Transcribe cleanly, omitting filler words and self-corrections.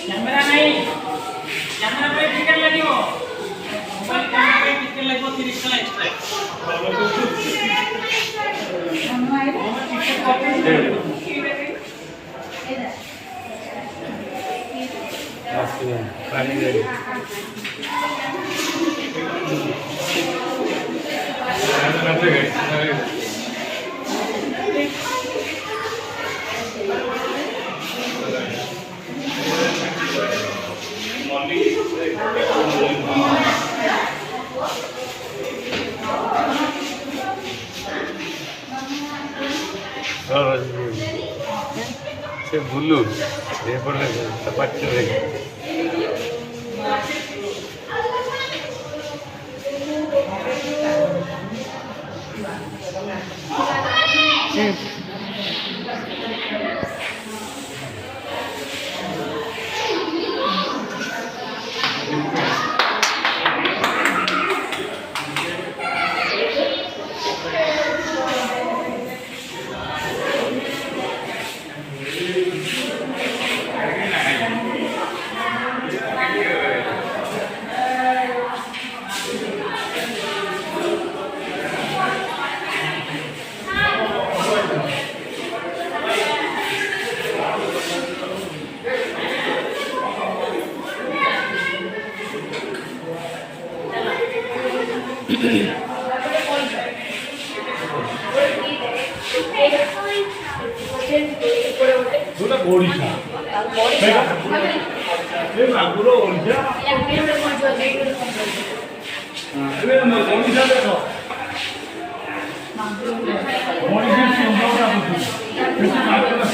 camera नहीं camera पे ticket लगी हो मोबाइल कैमरा पे टिकट लगी हो 30 का एक्स्ट्रा पानी दे से बुल्लू ये पड़े सपाट चले ओडिशा मागुर ओडिशा ओडिशा